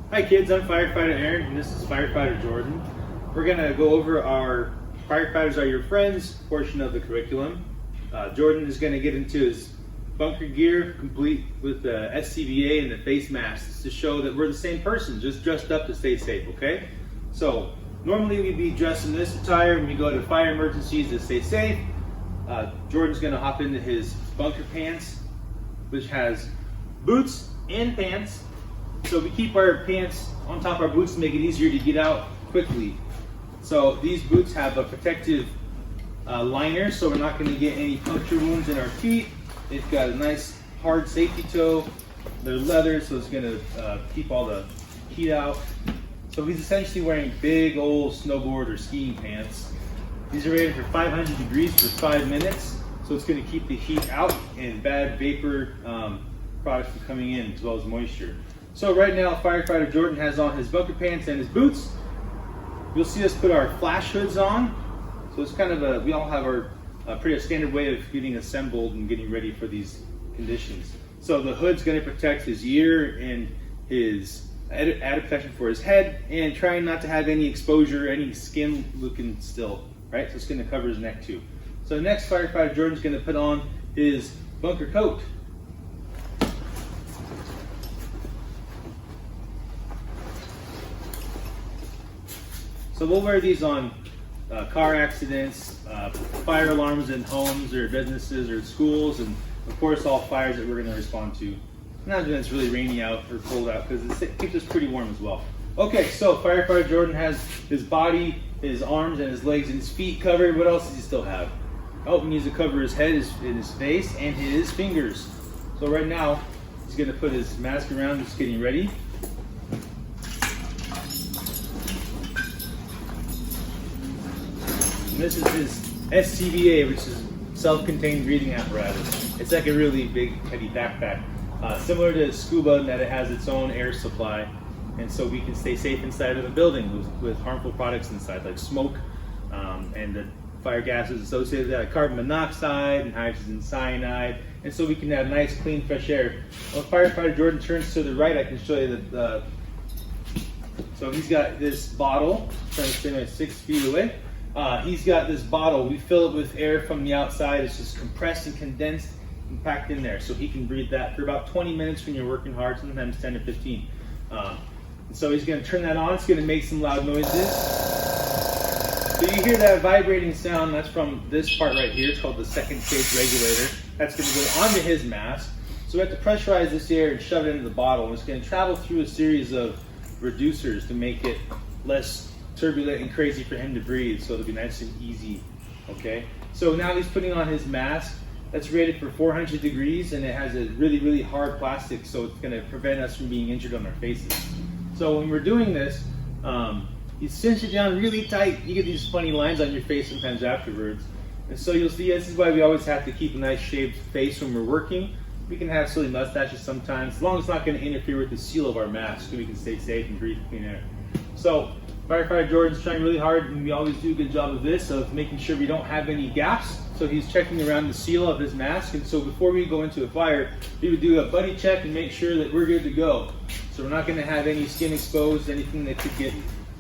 Hi kids, I'm Firefighter Aaron and this is Firefighter Jordan. We're going to go over our Firefighters Are Your Friends portion of the curriculum. Jordan is going to get into his bunker gear complete with the SCBA and the face masks to show that we're the same person, just dressed up to stay safe, okay? So normally we'd be dressed in this attire when we go to fire emergencies to stay safe. Jordan's going to hop into his bunker pants, which has boots and pants. So we keep our pants on top of our boots to make it easier to get out quickly. So these boots have a protective liner, so we're not going to get any puncture wounds in our feet. It's got a nice hard safety toe. They're leather, so it's going to keep all the heat out. So he's essentially wearing big old snowboard or skiing pants. These are rated for 500 degrees for 5 minutes, so it's going to keep the heat out and bad vapor products from coming in, as well as moisture. So right now, Firefighter Jordan has on his bunker pants and his boots. You'll see us put our flash hoods on. So it's kind of we all have our pretty standard way of getting assembled and getting ready for these conditions. So the hood's going to protect his ear and his added protection for his head, and trying not to have any exposure, any skin looking still, right? So it's going to cover his neck too. So next, Firefighter Jordan's going to put on his bunker coat. So we'll wear these on car accidents, fire alarms in homes or businesses or schools, and of course all fires that we're going to respond to. Not when it's really rainy out or cold out, because it keeps us pretty warm as well. Okay, so Firefighter Jordan has his body, his arms, and his legs and his feet covered. What else does he still have? Oh, he needs to cover his head, his face, and his fingers. So right now, he's going to put his mask around, just getting ready. And this is his SCBA, which is self-contained breathing apparatus. It's like a really big, heavy backpack. Similar to scuba in that it has its own air supply, and so we can stay safe inside of a building with harmful products inside, like smoke and the fire gases associated with that, like carbon monoxide and hydrogen cyanide, and so we can have nice, clean, fresh air. When Firefighter Jordan turns to the right, I can show you that. So he's got this bottle, trying to stay like 6 feet away. He's got this bottle. We fill it with air from the outside. It's just compressed and condensed and packed in there, so he can breathe that for about 20 minutes when you're working hard, sometimes 10 to 15. And so he's going to turn that on. It's going to make some loud noises. So you hear that vibrating sound. That's from this part right here. It's called the second stage regulator. That's going to go onto his mask. So we have to pressurize this air and shove it into the bottle. And it's going to travel through a series of reducers to make it less turbulent and crazy for him to breathe, so it'll be nice and easy. Okay, so now he's putting on his mask. That's rated for 400 degrees, and it has a really, really hard plastic, so it's going to prevent us from being injured on our faces. So when we're doing this, you cinch it down really tight. You get these funny lines on your face sometimes afterwards. And so you'll see, this is why we always have to keep a nice shaved face when we're working. We can have silly mustaches sometimes, as long as it's not going to interfere with the seal of our mask, so we can stay safe and breathe clean air. So Firefighter Jordan's trying really hard, and we always do a good job of this, of making sure we don't have any gaps. So he's checking around the seal of his mask, and so before we go into a fire, we would do a buddy check and make sure that we're good to go. So we're not going to have any skin exposed, anything that could get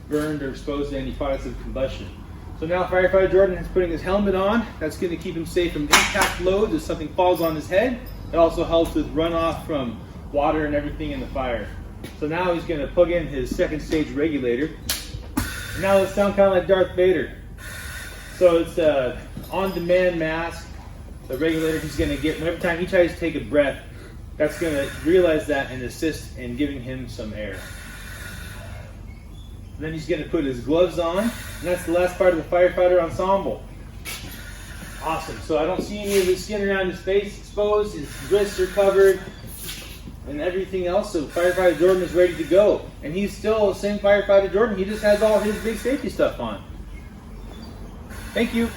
burned or exposed to any products of combustion. So now Firefighter Jordan is putting his helmet on. That's going to keep him safe from impact loads if something falls on his head. It also helps with runoff from water and everything in the fire. So now he's going to plug in his second stage regulator. And now let's sound kind of like Darth Vader. So it's a on-demand mask, the regulator he's going to get. Every time he tries to take a breath, that's going to realize that and assist in giving him some air. And then he's going to put his gloves on, and that's the last part of the firefighter ensemble. Awesome. So I don't see any of his skin around his face exposed. His wrists are covered and everything else. So Firefighter Jordan is ready to go. And he's still the same Firefighter Jordan. He just has all his big safety stuff on. Thank you.